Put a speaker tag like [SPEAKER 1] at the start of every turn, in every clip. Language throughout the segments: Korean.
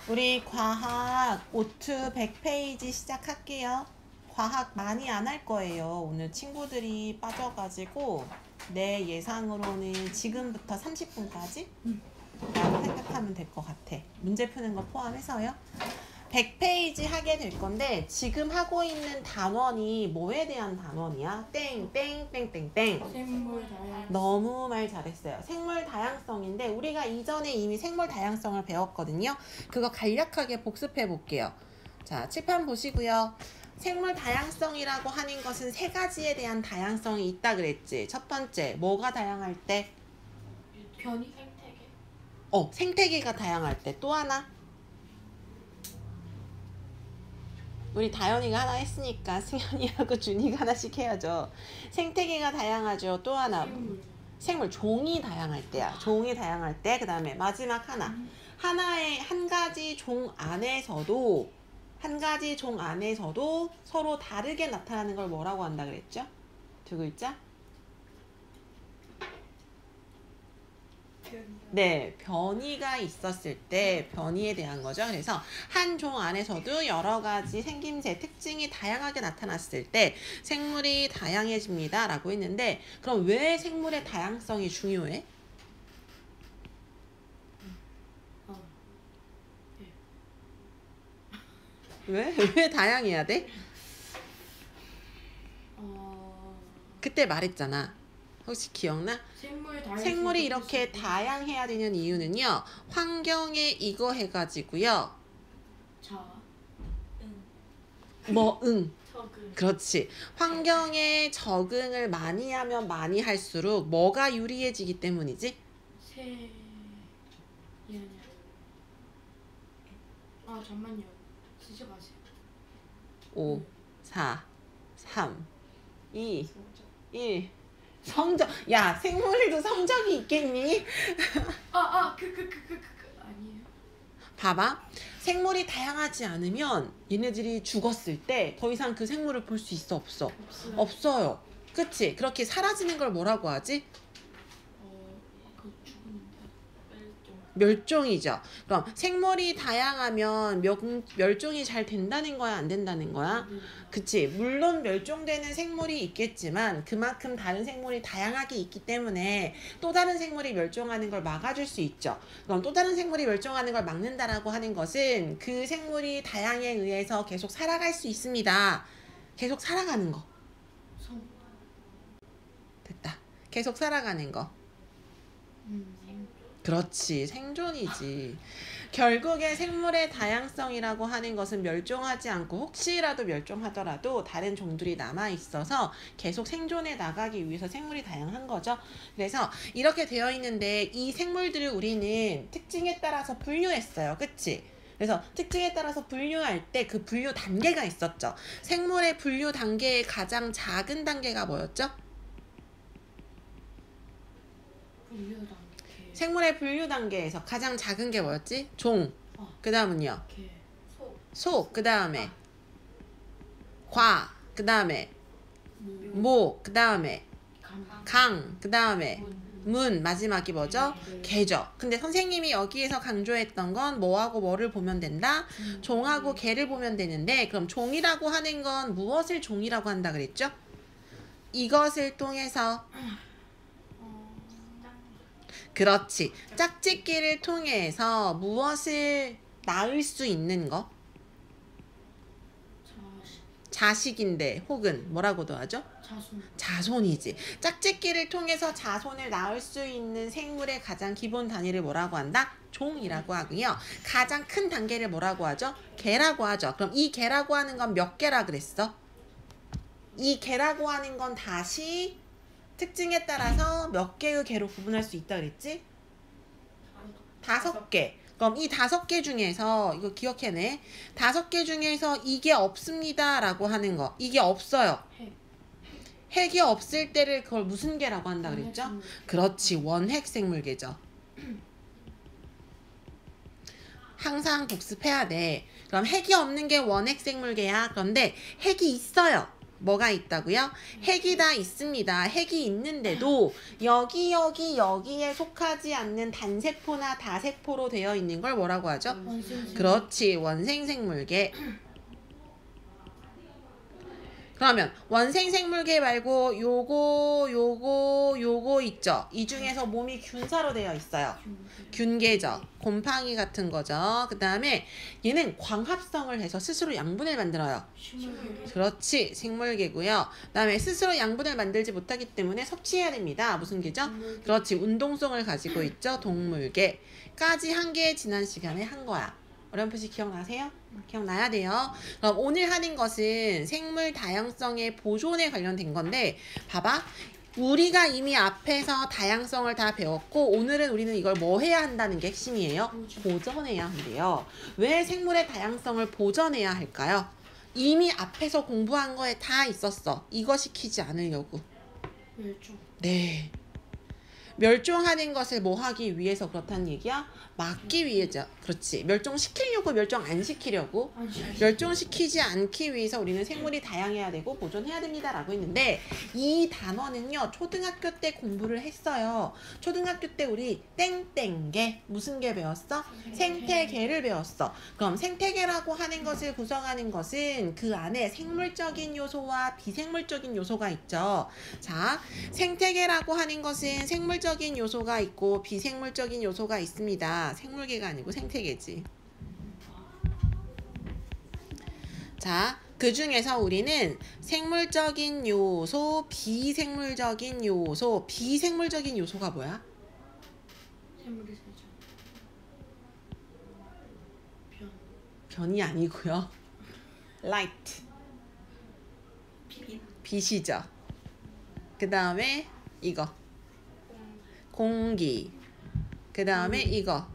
[SPEAKER 1] 우리 과학 오트 100페이지 시작할게요. 과학 많이 안 할 거예요. 오늘 친구들이 빠져가지고 내 예상으로는 지금부터 30분까지 라고 생각하면 될 것 같아. 문제 푸는 거 포함해서요. 100페이지 하게 될 건데 지금 하고 있는 단원이 뭐에 대한 단원이야? 땡땡땡땡땡.
[SPEAKER 2] 생물 다양성.
[SPEAKER 1] 너무 말 잘했어요. 생물 다양성인데 우리가 이전에 이미 생물 다양성을 배웠거든요. 그거 간략하게 복습해 볼게요. 자, 칠판 보시고요. 생물 다양성이라고 하는 것은 세 가지에 대한 다양성이 있다 그랬지. 첫 번째, 뭐가 다양할 때?
[SPEAKER 2] 변이?
[SPEAKER 1] 생태계가 다양할 때. 또 하나? 우리 다현이가 하나 했으니까 승현이하고 준이가 하나씩 해야죠. 생태계가 다양하죠. 또 하나. 생물 종이 다양할 때야. 종이 다양할 때. 그 다음에 마지막 하나. 하나의 한 가지 종 안에서도 서로 다르게 나타나는 걸 뭐라고 한다 그랬죠? 두 글자? 네, 변이가 있었을 때 변이에 대한 거죠. 그래서 한 종 안에서도 여러 가지 생김새, 특징이 다양하게 나타났을 때 생물이 다양해집니다 라고 했는데, 그럼 왜 생물의 다양성이 중요해? 왜 다양해야 돼? 그때 말했잖아. 혹시 기억나? 생물이 이렇게 다양해야 되는 이유는요, 환경에 이거 해가지고요. 그렇지. 환경에 적응을 많이 하면 많이 할수록 뭐가 유리해지기 때문이지?
[SPEAKER 2] 잠만요. 쓰지 마세요.
[SPEAKER 1] 5, 4, 3, 2, 1. 성적. 야, 생물에도 성적이 있겠니?
[SPEAKER 2] 아니에요.
[SPEAKER 1] 봐봐. 생물이 다양하지 않으면 얘네들이 죽었을 때 더 이상 그 생물을 볼 수 있어, 없어? 없어요. 그치? 그렇게 사라지는 걸 뭐라고 하지? 멸종이죠. 그럼 생물이 다양하면 멸종이 잘 된다는 거야, 안 된다는 거야? 그치? 물론 멸종되는 생물이 있겠지만 그만큼 다른 생물이 다양하게 있기 때문에 또 다른 생물이 멸종하는 걸 막아줄 수 있죠. 그럼 또 다른 생물이 멸종하는 걸 막는다라고 하는 것은 그 생물이 다양에 의해서 계속 살아갈 수 있습니다. 계속 살아가는 거. 됐다. 계속 살아가는 거. 그렇지, 생존이지. 결국에 생물의 다양성이라고 하는 것은 멸종하지 않고 혹시라도 멸종하더라도 다른 종들이 남아있어서 계속 생존해 나가기 위해서 생물이 다양한 거죠. 그래서 이렇게 되어 있는데 이 생물들을 우리는 특징에 따라서 분류했어요. 그치? 그래서 특징에 따라서 분류할 때 그 분류 단계가 있었죠. 생물의 분류 단계의 가장 작은 단계가 뭐였죠? 생물의 분류 단계에서 가장 작은 게 뭐였지? 종. 그 다음은요? 소. 그 다음에 과. 그 다음에 모. 그 다음에 강. 그 다음에 문. 마지막이 뭐죠? 개죠. 근데 선생님이 여기에서 강조했던 건 뭐하고 뭐를 보면 된다? 종하고 개를 보면 되는데, 그럼 종이라고 하는 건 무엇을 종이라고 한다 그랬죠? 이것을 통해서 그렇지. 짝짓기를 통해서 무엇을 낳을 수 있는 거? 자식인데 혹은 뭐라고도 하죠? 자손이지. 짝짓기를 통해서 자손을 낳을 수 있는 생물의 가장 기본 단위를 뭐라고 한다? 종이라고 하고요. 가장 큰 단계를 뭐라고 하죠? 개라고 하죠. 그럼 이 개라고 하는 건 몇 개라 그랬어? 이 개라고 하는 건 다시 특징에 따라서 몇 개의 개로 구분할 수 있다 그랬지? 5개. 그럼 이 5개 중에서 이거 기억해내. 5개 중에서 이게 없습니다 라고 하는 거. 이게 없어요. 핵이 없을 때를 그걸 무슨 개라고 한다 그랬죠? 그렇지. 원핵생물개죠. 항상 복습해야 돼. 그럼 핵이 없는 게 원핵생물개야. 그런데 핵이 있어요. 뭐가 있다고요? 핵이 다 있습니다. 핵이 있는데도 여기에 속하지 않는 단세포나 다세포로 되어 있는 걸 뭐라고 하죠? 그렇지, 원생생물계. 그러면 원생생물계 말고 요거 있죠? 이 중에서 몸이 균사로 되어 있어요. 균계죠. 곰팡이 같은 거죠. 그 다음에 얘는 광합성을 해서 스스로 양분을 만들어요. 그렇지, 생물계고요. 그 다음에 스스로 양분을 만들지 못하기 때문에 섭취해야 됩니다. 무슨 계죠? 그렇지, 운동성을 가지고 있죠. 동물계까지 한 개 지난 시간에 한 거야. 어렴풋이 기억나세요? 기억나야 돼요. 그럼 오늘 하는 것은 생물 다양성의 보존에 관련된 건데, 봐봐. 우리가 이미 앞에서 다양성을 다 배웠고, 오늘은 우리는 이걸 뭐 해야 한다는 게 핵심이에요? 보존해야 한대요. 왜 생물의 다양성을 보존해야 할까요? 이미 앞에서 공부한 거에 다 있었어. 이거 시키지 않으려고.
[SPEAKER 2] 멸종.
[SPEAKER 1] 네. 멸종하는 것을 뭐 하기 위해서 그렇다는 얘기야? 막기 위해죠. 그렇지. 멸종시키려고, 멸종 안 시키려고. 멸종시키지 않기 위해서 우리는 생물이 다양해야 되고 보존해야 됩니다 라고 했는데, 이 단어는요 초등학교 때 공부를 했어요. 초등학교 때 우리 땡땡개, 무슨 개 배웠어? 생태계를 배웠어. 그럼 생태계라고 하는 것을 구성하는 것은 그 안에 생물적인 요소와 비생물적인 요소가 있죠. 자, 생태계라고 하는 것은 생물적인 요소가 있고 비생물적인 요소가 있습니다. 생물계가 아니고 생태계지. 자, 그 중에서 우리는 생물적인 요소, 비생물적인 요소. 비생물적인 요소가 뭐야?
[SPEAKER 2] 생물의 세정. 변.
[SPEAKER 1] 변이 아니고요. light. 빛이죠. 그 다음에 이거. 공기. 그 다음에 이거.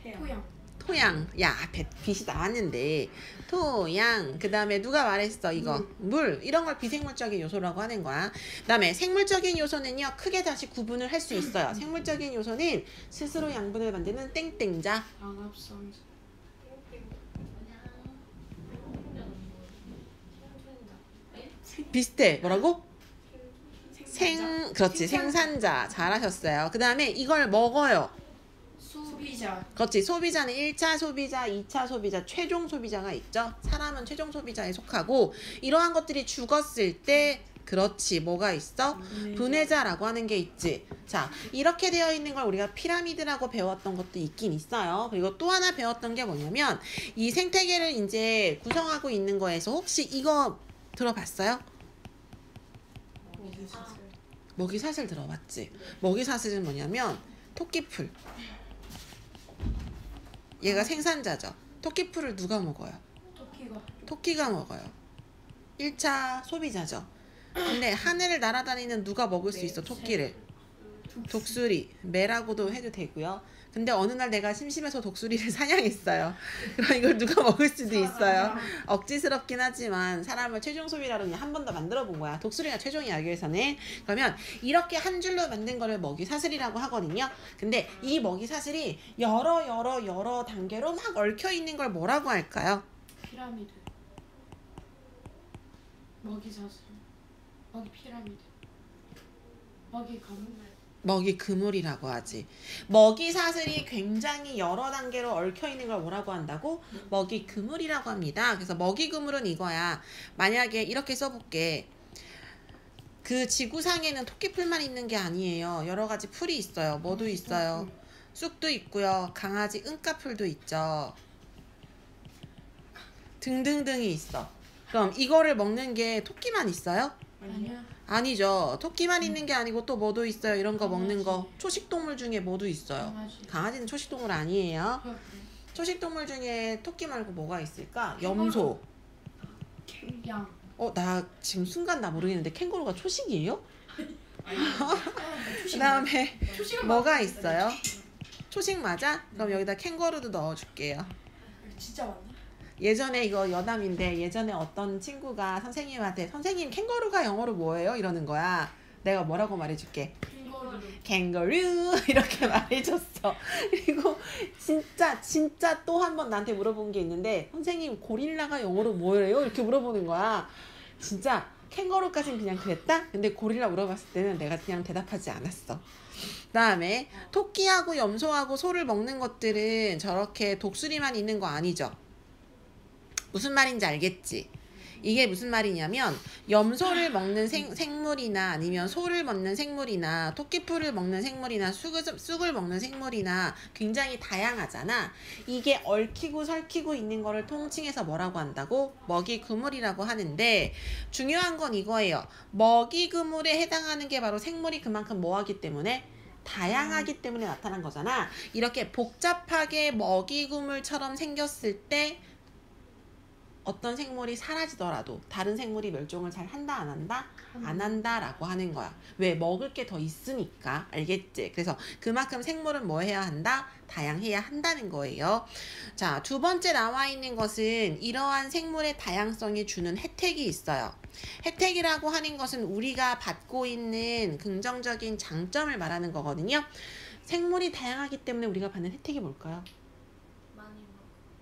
[SPEAKER 2] 토양.
[SPEAKER 1] 토양. 야, 빛이 나왔는데. 토양. 그 다음에 누가 말했어? 이거. 물. 이런 걸 비생물적인 요소라고 하는 거야. 그 다음에 생물적인 요소는요. 크게 다시 구분을 할 수 있어요. 생물적인 요소는 스스로 양분을 만드는 땡땡자.
[SPEAKER 2] 광합성.
[SPEAKER 1] 비슷해. 뭐라고? 그렇지. 생산자. 잘하셨어요. 그 다음에 이걸 먹어요.
[SPEAKER 2] 소비자.
[SPEAKER 1] 그렇지. 소비자는 1차 소비자, 2차 소비자, 최종 소비자가 있죠. 사람은 최종 소비자에 속하고, 이러한 것들이 죽었을 때 그렇지. 뭐가 있어? 분해자라고 하는 게 있지. 자, 이렇게 되어 있는 걸 우리가 피라미드라고 배웠던 것도 있긴 있어요. 그리고 또 하나 배웠던 게 뭐냐면, 이 생태계를 이제 구성하고 있는 거에서 혹시 이거 들어봤어요? 먹이사슬 들어봤지? 먹이사슬은 뭐냐면 토끼풀. 얘가 생산자죠. 토끼풀을 누가 먹어요? 토끼가 먹어요. 1차 소비자죠. 근데 하늘을 날아다니는 누가 먹을 수 있어? 토끼를. 독수리. 매라고도 해도 되고요. 근데 어느 날 내가 심심해서 독수리를 사냥했어요. 그럼 이걸 누가 먹을 수도 있어요. 억지스럽긴 하지만 사람을 최종 소비자로 그냥 한 번 더 만들어 본 거야. 독수리가 최종이야, 여기에서는. 그러면 이렇게 한 줄로 만든 거를 먹이사슬이라고 하거든요. 근데 이 먹이사슬이 여러 단계로 막 얽혀 있는 걸 뭐라고 할까요?
[SPEAKER 2] 피라미드. 먹이사슬. 먹이 피라미드. 먹이 가문.
[SPEAKER 1] 먹이 그물이라고 하지. 먹이 사슬이 굉장히 여러 단계로 얽혀 있는 걸 뭐라고 한다고? 먹이 그물이라고 합니다. 그래서 먹이 그물은 이거야. 만약에 이렇게 써볼게. 그 지구상에는 토끼풀만 있는 게 아니에요. 여러 가지 풀이 있어요. 뭐도 있어요? 쑥도 있고요. 강아지 응가풀도 있죠. 등등등이 있어. 그럼 이거를 먹는 게 토끼만 있어요?
[SPEAKER 2] 아니야.
[SPEAKER 1] 아니죠. 토끼만 있는 게 아니고 또 뭐도 있어요. 이런 거 먹는 거. 초식동물 중에 뭐도 있어요.
[SPEAKER 2] 강아지.
[SPEAKER 1] 강아지는 초식동물 아니에요. 초식동물 중에 토끼 말고 뭐가 있을까? 염소.
[SPEAKER 2] 양.
[SPEAKER 1] 나 지금 순간 나 모르겠는데 캥거루가 초식이에요? 그 다음에 뭐가 있어요? 초식 맞아? 그럼 여기다 캥거루도 넣어줄게요.
[SPEAKER 2] 진짜 맞나?
[SPEAKER 1] 예전에 이거 여담인데, 예전에 어떤 친구가 선생님한테 선생님 캥거루가 영어로 뭐예요? 이러는 거야. 내가 뭐라고 말해줄게? 캥거루 이렇게 말해줬어. 그리고 진짜 또 한 번 나한테 물어본 게 있는데, 선생님 고릴라가 영어로 뭐예요? 이렇게 물어보는 거야. 진짜 캥거루까지는 그냥 그랬다? 근데 고릴라 물어봤을 때는 내가 그냥 대답하지 않았어. 그다음에 토끼하고 염소하고 소를 먹는 것들은 저렇게 독수리만 있는 거 아니죠? 무슨 말인지 알겠지? 이게 무슨 말이냐면 염소를 먹는 생물이나 아니면 소를 먹는 생물이나 토끼풀을 먹는 생물이나 쑥을 먹는 생물이나 굉장히 다양하잖아. 이게 얽히고 설키고 있는 거를 통칭해서 뭐라고 한다고? 먹이 그물이라고 하는데 중요한 건 이거예요. 먹이 그물에 해당하는 게 바로 생물이 그만큼 뭐하기 때문에? 다양하기 때문에 나타난 거잖아. 이렇게 복잡하게 먹이 그물처럼 생겼을 때 어떤 생물이 사라지더라도 다른 생물이 멸종을 잘 한다 안 한다? 안 한다라고 하는 거야. 왜? 먹을 게 더 있으니까. 알겠지? 그래서 그만큼 생물은 뭐 해야 한다? 다양해야 한다는 거예요. 자, 두 번째 나와 있는 것은 이러한 생물의 다양성이 주는 혜택이 있어요. 혜택이라고 하는 것은 우리가 받고 있는 긍정적인 장점을 말하는 거거든요. 생물이 다양하기 때문에 우리가 받는 혜택이 뭘까요?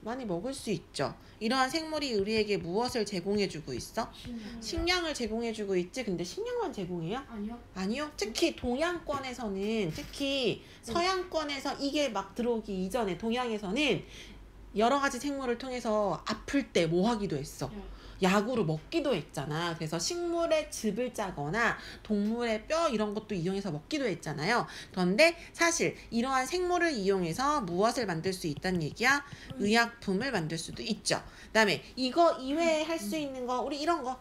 [SPEAKER 1] 많이 먹을 수 있죠. 이러한 생물이 우리에게 무엇을 제공해주고 있어? 식량을 제공해주고 있지. 근데 식량만 제공해요? 아니요. 특히 동양권에서는, 특히 서양권에서 이게 막 들어오기 이전에 동양에서는 여러 가지 생물을 통해서 아플 때 뭐 하기도 했어. 약으로 먹기도 했잖아. 그래서 식물의 즙을 짜거나 동물의 뼈 이런 것도 이용해서 먹기도 했잖아요. 그런데 사실 이러한 생물을 이용해서 무엇을 만들 수 있다는 얘기야? 의약품을 만들 수도 있죠. 그 다음에 이거 이외에 할 수 있는 거 우리 이런 거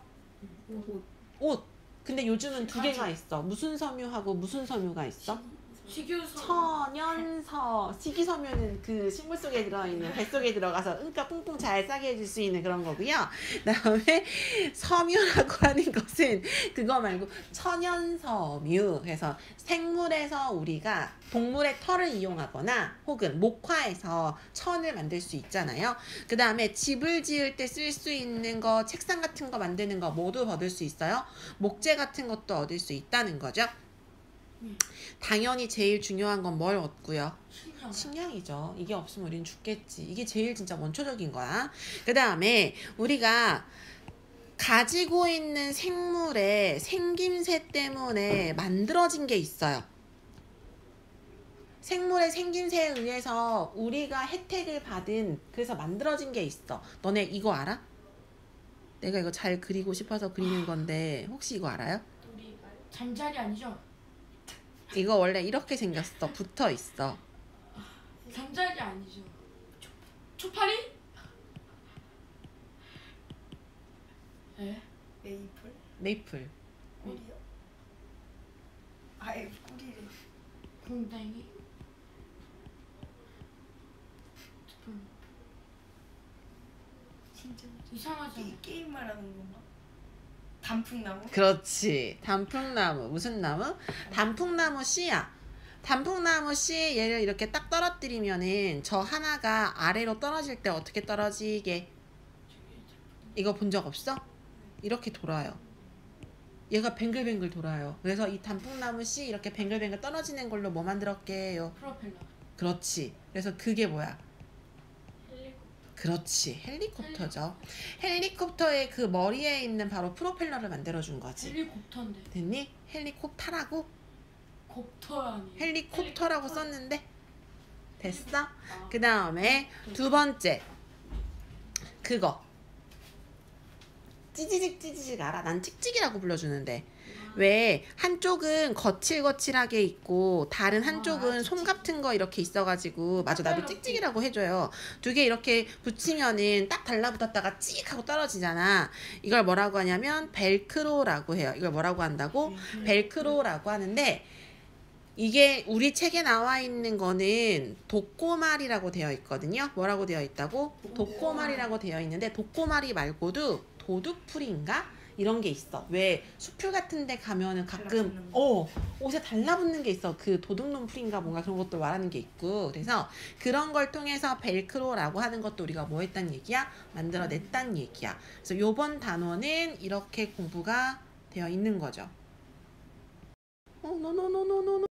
[SPEAKER 1] 옷. 근데 요즘은 두 개가 있어. 무슨 섬유하고 무슨 섬유가 있어? 천연서. 식이섬유는 그 식물 속에 들어있는 뱃속에 들어가서 응가 뿡뿡 잘 싸게 해줄 수 있는 그런 거고요. 그다음에 섬유라고 하는 것은 그거 말고 천연섬유. 그래서 생물에서 우리가 동물의 털을 이용하거나 혹은 목화에서 천을 만들 수 있잖아요. 그 다음에 집을 지을 때 쓸 수 있는 거, 책상 같은 거 만드는 거 모두 얻을 수 있어요. 목재 같은 것도 얻을 수 있다는 거죠. 당연히 제일 중요한 건 뭘 얻고요? 식량이죠. 이게 없으면 우리는 죽겠지. 이게 제일 진짜 원초적인 거야. 그 다음에 우리가 가지고 있는 생물의 생김새 때문에 만들어진 게 있어요. 생물의 생김새에 의해서 우리가 혜택을 받은, 그래서 만들어진 게 있어. 너네 이거 알아? 내가 이거 잘 그리고 싶어서 그리는 건데 혹시 이거 알아요?
[SPEAKER 2] 잠자리 아니죠?
[SPEAKER 1] 이거 원래 이렇게 생겼어. 붙어 있어.
[SPEAKER 2] 잠자리 아니죠? 초파리? 네?
[SPEAKER 3] 메이플?
[SPEAKER 1] 메이플.
[SPEAKER 3] 꿀이요? 아예 꿀이래.
[SPEAKER 2] 공댕이?
[SPEAKER 3] 진짜
[SPEAKER 2] 이상하죠?
[SPEAKER 3] 게임 말하는 건가? 단풍나무?
[SPEAKER 1] 그렇지. 단풍나무. 무슨 나무? 단풍나무 씨야. 단풍나무 씨 얘를 이렇게 딱 떨어뜨리면은 저 하나가 아래로 떨어질 때 어떻게 떨어지게? 이거 본 적 없어? 이렇게 돌아요. 얘가 뱅글뱅글 돌아요. 그래서 이 단풍나무 씨 이렇게 뱅글뱅글 떨어지는 걸로 뭐 만들었게요?
[SPEAKER 2] 프로펠러.
[SPEAKER 1] 그렇지. 그래서 그게 뭐야? 그렇지. 헬리콥터죠. 헬리콥터의 그 머리에 있는 바로 프로펠러를 만들어준 거지.
[SPEAKER 2] 헬리콥터인데.
[SPEAKER 1] 됐니? 헬리콥터라고?
[SPEAKER 2] 콥터 아니에요?
[SPEAKER 1] 헬리콥터라고 썼는데? 됐어?
[SPEAKER 2] 아.
[SPEAKER 1] 그 다음에 두 번째. 그거. 찌지직 알아? 난 찍찍이라고 불러주는데. 왜 한쪽은 거칠거칠하게 있고 다른 한쪽은 솜 같은 거 이렇게 있어가지고 맞아 나도 찍찍이라고 해줘요. 두 개 이렇게 붙이면은 딱 달라붙었다가 찍 하고 떨어지잖아. 이걸 뭐라고 하냐면 벨크로라고 해요. 이걸 뭐라고 한다고? 벨크로라고 하는데 이게 우리 책에 나와 있는 거는 독고말이라고 되어 있거든요. 뭐라고 되어 있다고? 독고말이라고 되어 있는데 독고말이 말고도 도둑풀인가? 이런 게 있어. 왜 수풀 같은 데 가면은 가끔 옷에 달라붙는 게 있어. 그 도둑놈 풀인가 뭔가 그런 것도 말하는 게 있고. 그래서 그런 걸 통해서 벨크로라고 하는 것도 우리가 뭐 했단 얘기야? 만들어냈단 얘기야. 그래서 요번 단어는 이렇게 공부가 되어 있는 거죠. 노노노노노노